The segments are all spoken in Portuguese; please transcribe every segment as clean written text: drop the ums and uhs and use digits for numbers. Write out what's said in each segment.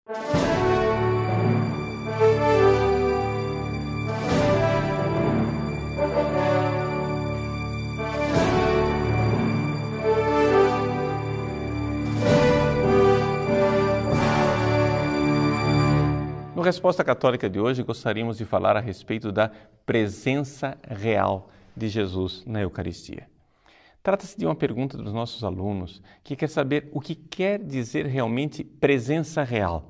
No Resposta Católica de hoje, gostaríamos de falar a respeito da presença real de Jesus na Eucaristia. Trata-se de uma pergunta dos nossos alunos que quer saber o que quer dizer realmente presença real.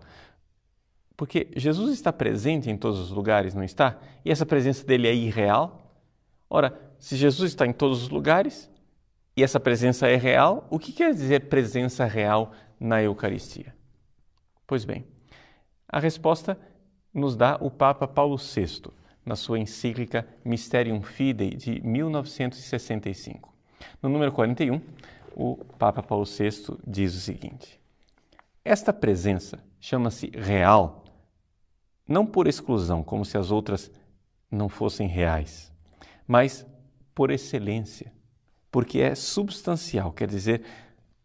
Porque Jesus está presente em todos os lugares, não está? E essa presença dele é irreal? Ora, se Jesus está em todos os lugares e essa presença é real, o que quer dizer presença real na Eucaristia? Pois bem, a resposta nos dá o Papa Paulo VI, na sua encíclica Mysterium Fidei, de 1965. No número 41, o Papa Paulo VI diz o seguinte: esta presença chama-se real, não por exclusão, como se as outras não fossem reais, mas por excelência, porque é substancial, quer dizer,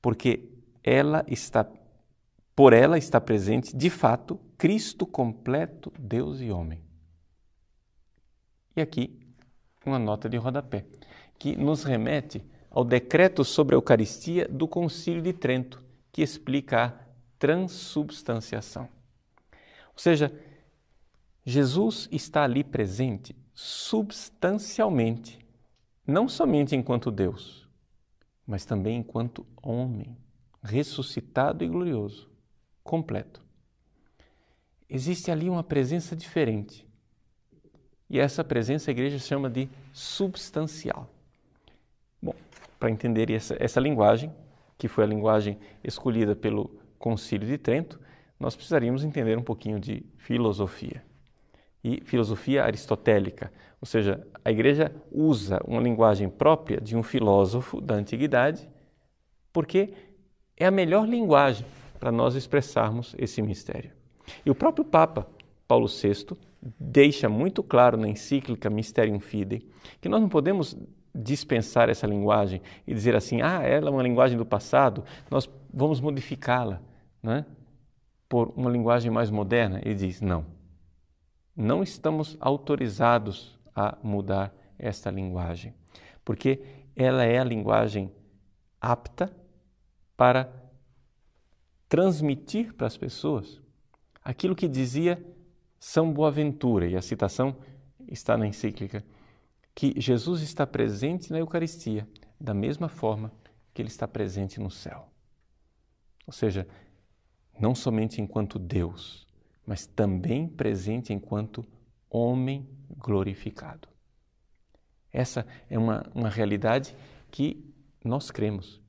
porque por ela está presente, de fato, Cristo completo, Deus e homem. E aqui, uma nota de rodapé, que nos remete ao decreto sobre a Eucaristia do Concílio de Trento, que explica a transubstanciação. Ou seja, Jesus está ali presente substancialmente, não somente enquanto Deus, mas também enquanto homem, ressuscitado e glorioso, completo. Existe ali uma presença diferente. E essa presença a Igreja chama de substancial. Bom, para entender essa linguagem, que foi a linguagem escolhida pelo Concílio de Trento, nós precisaríamos entender um pouquinho de filosofia. E filosofia aristotélica, ou seja, a Igreja usa uma linguagem própria de um filósofo da antiguidade, porque é a melhor linguagem para nós expressarmos esse mistério. E o próprio Papa Paulo VI deixa muito claro na encíclica Mysterium Fidei que nós não podemos dispensar essa linguagem e dizer assim, ela é uma linguagem do passado, nós vamos modificá-la, né, por uma linguagem mais moderna. Ele diz, não estamos autorizados a mudar esta linguagem, porque ela é a linguagem apta para transmitir para as pessoas aquilo que dizia São Boaventura, e a citação está na encíclica, que Jesus está presente na Eucaristia da mesma forma que ele está presente no céu. Ou seja, não somente enquanto Deus, mas também presente enquanto homem glorificado. Essa é uma realidade que nós cremos.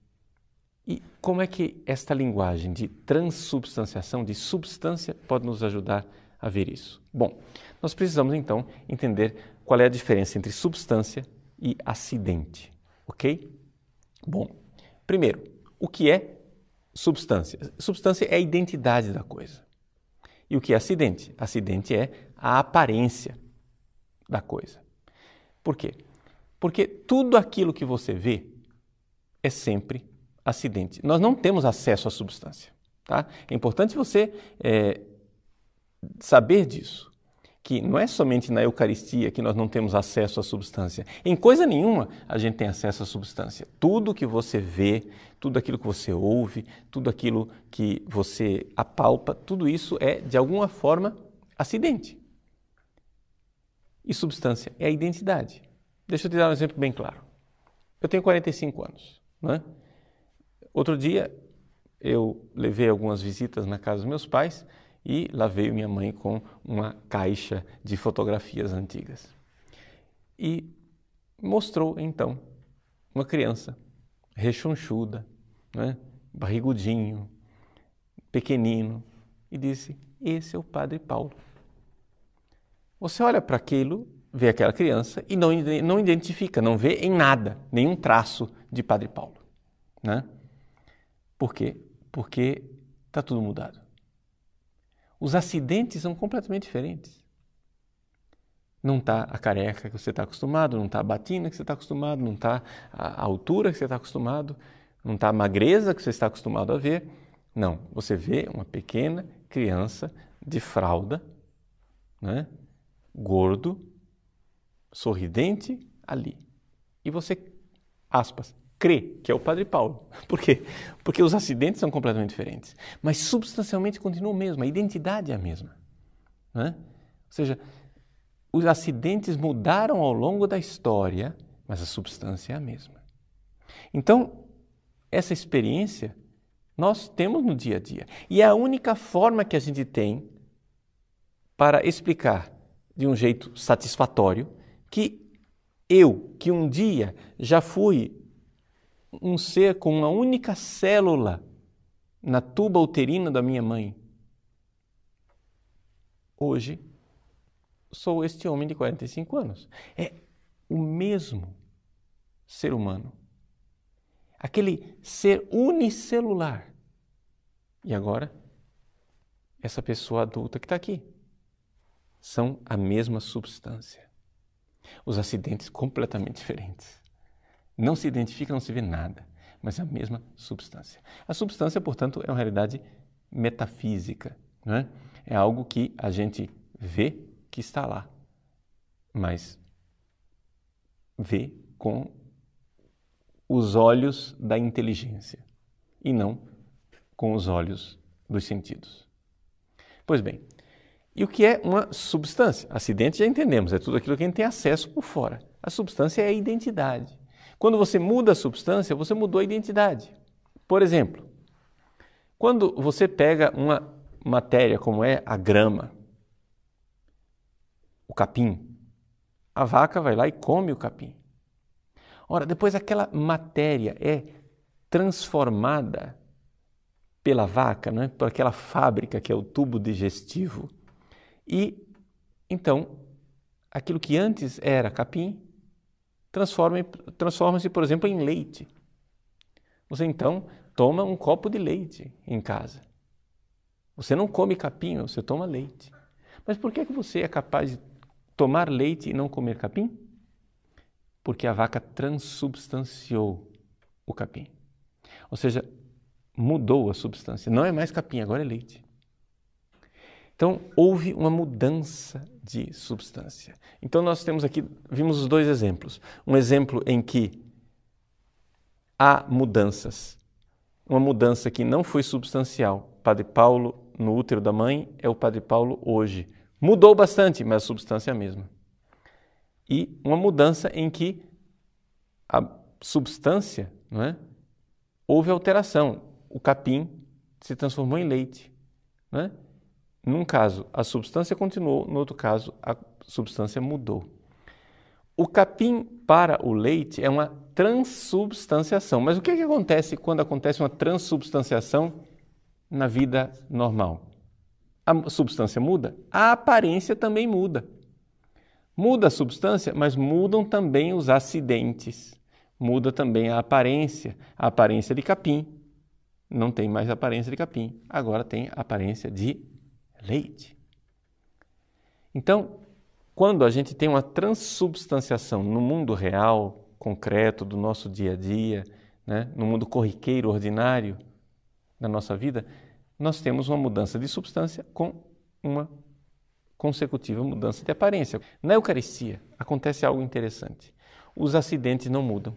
E como é que esta linguagem de transubstanciação, de substância, pode nos ajudar a ver isso? Bom, nós precisamos então entender qual é a diferença entre substância e acidente, ok? Bom, primeiro, o que é substância? Substância é a identidade da coisa. E o que é acidente? Acidente é a aparência da coisa. Por quê? Porque tudo aquilo que você vê é sempre acidente. Nós não temos acesso à substância. Tá? É importante você saber disso, que não é somente na Eucaristia que nós não temos acesso à substância. Em coisa nenhuma a gente tem acesso à substância. Tudo que você vê, tudo aquilo que você ouve, tudo aquilo que você apalpa, tudo isso é, de alguma forma, acidente. E substância é a identidade. Deixa eu te dar um exemplo bem claro. Eu tenho 45 anos, não é? Outro dia, eu levei algumas visitas na casa dos meus pais e lá veio minha mãe com uma caixa de fotografias antigas. E mostrou, então, uma criança rechonchuda, né, barrigudinho, pequenino, e disse, esse é o Padre Paulo. Você olha para aquilo, vê aquela criança e não identifica, não vê em nada, nenhum traço de Padre Paulo, né? Por quê? Porque está tudo mudado. Os acidentes são completamente diferentes. Não está a careca que você está acostumado, não está a batina que você está acostumado, não está a altura que você está acostumado, não está a magreza que você está acostumado a ver. Não, você vê uma pequena criança de fralda, né, gordo, sorridente ali. E você, aspas, crê que é o Padre Paulo. Por quê? Porque os acidentes são completamente diferentes. Mas substancialmente continua o mesmo, a identidade é a mesma. Né? Ou seja, os acidentes mudaram ao longo da história, mas a substância é a mesma. Então, essa experiência nós temos no dia a dia. E é a única forma que a gente tem para explicar de um jeito satisfatório que eu, que um dia já fui um ser com uma única célula na tuba uterina da minha mãe, hoje sou este homem de 45 anos. É o mesmo ser humano. Aquele ser unicelular. E agora, essa pessoa adulta que está aqui. São a mesma substância. Os acidentes completamente diferentes. Não se identifica, não se vê nada, mas é a mesma substância. A substância, portanto, é uma realidade metafísica. Não é? É algo que a gente vê que está lá, mas vê com os olhos da inteligência e não com os olhos dos sentidos. Pois bem, e o que é uma substância? Acidente já entendemos, é tudo aquilo que a gente tem acesso por fora. A substância é a identidade. Quando você muda a substância, você mudou a identidade. Por exemplo, quando você pega uma matéria como é a grama, o capim, a vaca vai lá e come o capim. Ora, depois aquela matéria é transformada pela vaca, né, por aquela fábrica que é o tubo digestivo. E, então, aquilo que antes era capim, transforma-se, por exemplo, em leite. Você, então, toma um copo de leite em casa. Você não come capim, você toma leite. Mas por que você é capaz de tomar leite e não comer capim? Porque a vaca transubstanciou o capim. Ou seja, mudou a substância. Não é mais capim, agora é leite. Então, houve uma mudança de substância. Então, nós temos aqui, vimos os dois exemplos. Um exemplo em que há mudanças. Uma mudança que não foi substancial. Padre Paulo no útero da mãe é o Padre Paulo hoje. Mudou bastante, mas a substância é a mesma. E uma mudança em que a substância, não é? Houve alteração. O capim se transformou em leite. Não é? Num caso, a substância continuou, no outro caso, a substância mudou. O capim para o leite é uma transubstanciação. Mas o que acontece quando acontece uma transubstanciação na vida normal? A substância muda? A aparência também muda. Muda a substância, mas mudam também os acidentes. Muda também a aparência de capim. Não tem mais aparência de capim, agora tem aparência de leite. Então, quando a gente tem uma transubstanciação no mundo real, concreto, do nosso dia a dia, né, no mundo corriqueiro, ordinário da nossa vida, nós temos uma mudança de substância com uma consecutiva mudança de aparência. Na Eucaristia acontece algo interessante. Os acidentes não mudam.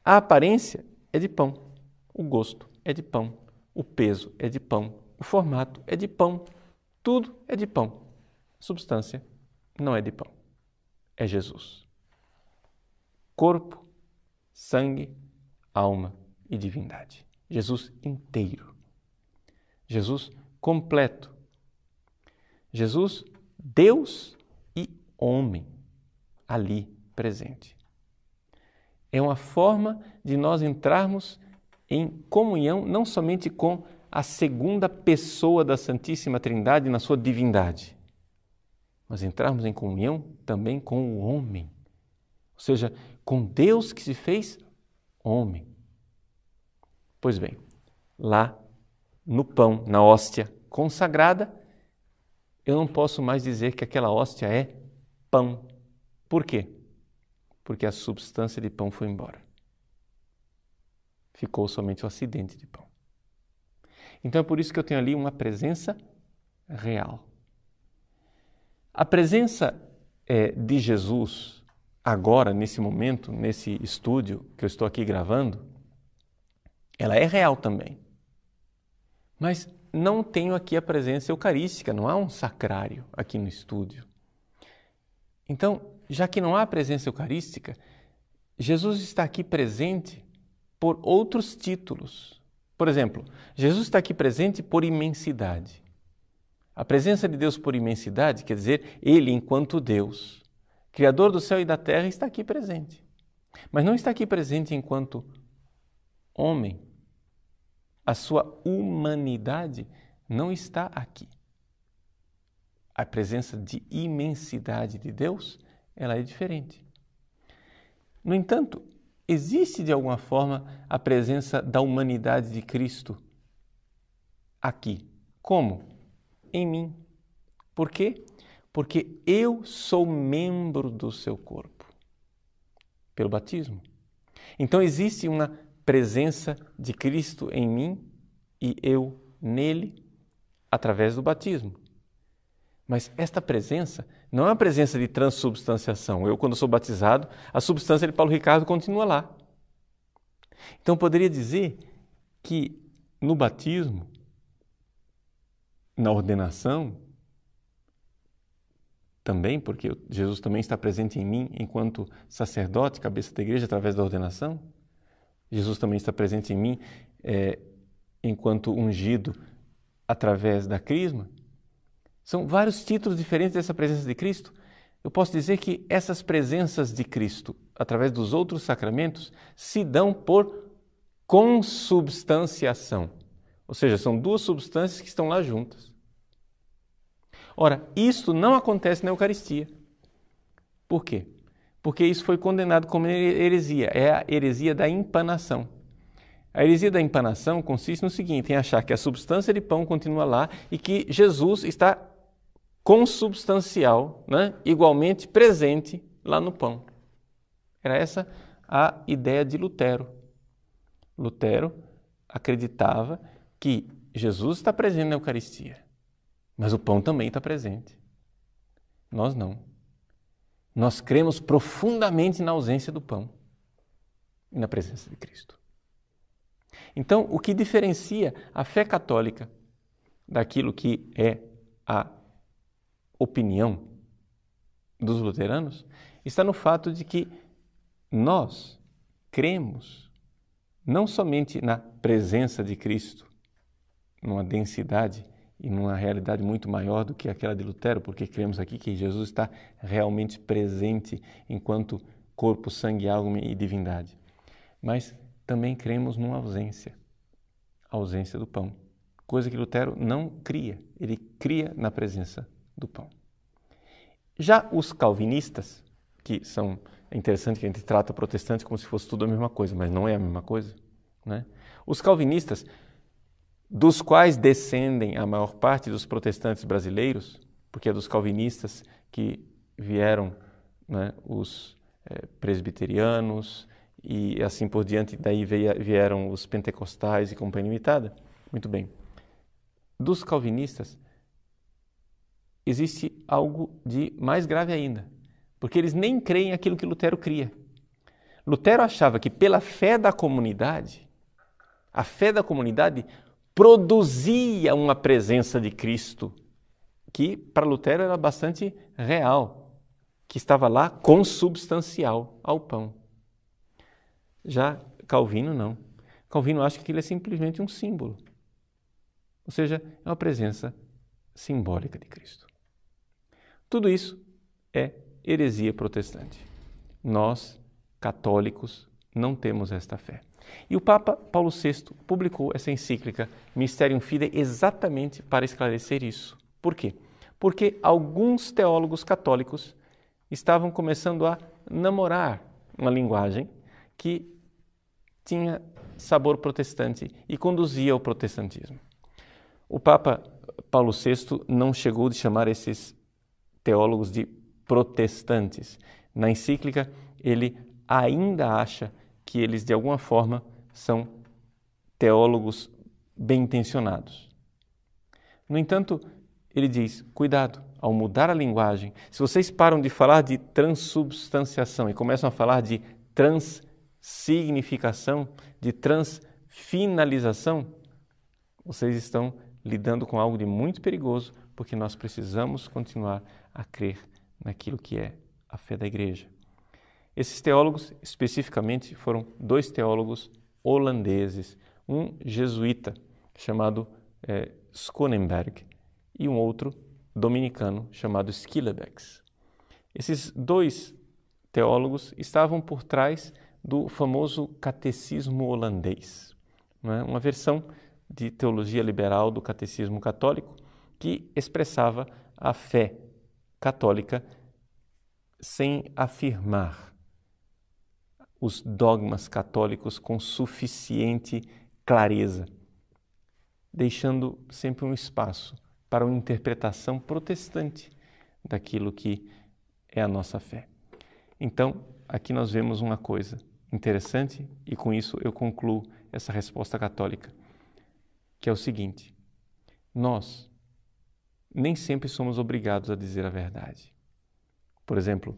A aparência é de pão, o gosto é de pão, o peso é de pão, o formato é de pão. Tudo é de pão. Substância não é de pão. É Jesus. Corpo, sangue, alma e divindade. Jesus inteiro. Jesus completo. Jesus, Deus e homem ali presente. É uma forma de nós entrarmos em comunhão não somente com a segunda pessoa da Santíssima Trindade na sua divindade, mas entrarmos em comunhão também com o homem, ou seja, com Deus que se fez homem. Pois bem, lá no pão, na hóstia consagrada, eu não posso mais dizer que aquela hóstia é pão. Por quê? Porque a substância de pão foi embora. Ficou somente o acidente de pão. Então é por isso que eu tenho ali uma presença real. A presença de Jesus, agora, nesse momento, nesse estúdio que eu estou aqui gravando, ela é real também. Mas não tenho aqui a presença eucarística, não há um sacrário aqui no estúdio. Então, já que não há presença eucarística, Jesus está aqui presente por outros títulos. Por exemplo, Jesus está aqui presente por imensidade. A presença de Deus por imensidade quer dizer, Ele, enquanto Deus, Criador do céu e da terra, está aqui presente. Mas não está aqui presente enquanto homem. A sua humanidade não está aqui. A presença de imensidade de Deus, ela é diferente. No entanto, existe de alguma forma a presença da humanidade de Cristo aqui. Como? Em mim. Por quê? Porque eu sou membro do seu corpo, pelo batismo. Então existe uma presença de Cristo em mim e eu nele através do batismo. Mas esta presença não é uma presença de transubstanciação. Eu, quando sou batizado, a substância de Paulo Ricardo continua lá. Então, poderia dizer que no batismo, na ordenação, também, porque Jesus também está presente em mim enquanto sacerdote, cabeça da igreja, através da ordenação. Jesus também está presente em mim enquanto ungido, através da crisma. São vários títulos diferentes dessa presença de Cristo. Eu posso dizer que essas presenças de Cristo, através dos outros sacramentos, se dão por consubstanciação. Ou seja, são duas substâncias que estão lá juntas. Ora, isto não acontece na Eucaristia. Por quê? Porque isso foi condenado como heresia. É a heresia da empanação. A heresia da empanação consiste no seguinte, em achar que a substância de pão continua lá e que Jesus está consubstancial, igualmente presente lá no pão. Era essa a ideia de Lutero. Lutero acreditava que Jesus está presente na Eucaristia, mas o pão também está presente. Nós não. Nós cremos profundamente na ausência do pão e na presença de Cristo. Então, o que diferencia a fé católica daquilo que é a opinião dos luteranos está no fato de que nós cremos não somente na presença de Cristo, numa densidade e numa realidade muito maior do que aquela de Lutero, porque cremos aqui que Jesus está realmente presente enquanto corpo, sangue, alma e divindade. Mas também cremos numa ausência, a ausência do pão, coisa que Lutero não cria, ele cria na presença do pão. Já os calvinistas, que são, é interessante que a gente trata protestantes como se fosse tudo a mesma coisa, mas não é a mesma coisa, né? Os calvinistas, dos quais descendem a maior parte dos protestantes brasileiros, porque é dos calvinistas que vieram, os presbiterianos e assim por diante, daí vieram os pentecostais e companhia limitada. Muito bem. Dos calvinistas, existe algo de mais grave ainda, porque eles nem creem aquilo que Lutero cria. Lutero achava que pela fé da comunidade, a fé da comunidade produzia uma presença de Cristo, que para Lutero era bastante real, que estava lá consubstancial ao pão. Já Calvino não. Calvino acha que aquilo é simplesmente um símbolo, ou seja, é uma presença simbólica de Cristo. Tudo isso é heresia protestante. Nós, católicos, não temos esta fé. E o Papa Paulo VI publicou essa encíclica Mysterium Fidei exatamente para esclarecer isso. Por quê? Porque alguns teólogos católicos estavam começando a namorar uma linguagem que tinha sabor protestante e conduzia ao protestantismo. O Papa Paulo VI não chegou de chamar esses teólogos de protestantes. Na encíclica, ele ainda acha que eles, de alguma forma, são teólogos bem-intencionados. No entanto, ele diz, cuidado, ao mudar a linguagem, se vocês param de falar de transubstanciação e começam a falar de transsignificação, de transfinalização, vocês estão lidando com algo de muito perigoso, porque nós precisamos continuar a crer naquilo que é a fé da Igreja. Esses teólogos, especificamente, foram 2 teólogos holandeses, um jesuíta chamado Schoenberg e um outro dominicano chamado Schillebeeckx. Esses 2 teólogos estavam por trás do famoso catecismo holandês, não é? Uma versão de teologia liberal do catecismo católico que expressava a fé católica sem afirmar os dogmas católicos com suficiente clareza, deixando sempre um espaço para uma interpretação protestante daquilo que é a nossa fé. Então, aqui nós vemos uma coisa interessante e com isso eu concluo essa resposta católica, que é o seguinte: nós nem sempre somos obrigados a dizer a verdade. Por exemplo,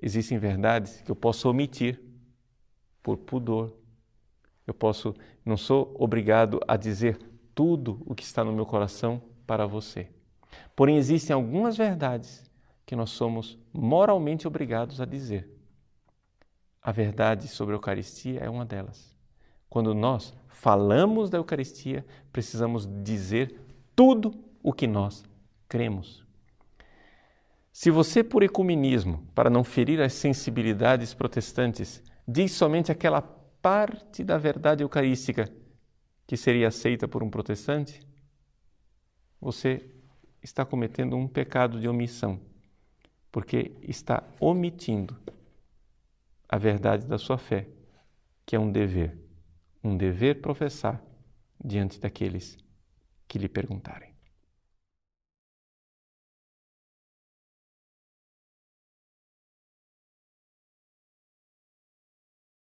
existem verdades que eu posso omitir por pudor. Não sou obrigado a dizer tudo o que está no meu coração para você. Porém, existem algumas verdades que nós somos moralmente obrigados a dizer. A verdade sobre a Eucaristia é uma delas. Quando nós falamos da Eucaristia, precisamos dizer tudo o que nós cremos. Se você, por ecumenismo, para não ferir as sensibilidades protestantes, diz somente aquela parte da verdade eucarística que seria aceita por um protestante, você está cometendo um pecado de omissão, porque está omitindo a verdade da sua fé, que é um dever professar diante daqueles que lhe perguntarem.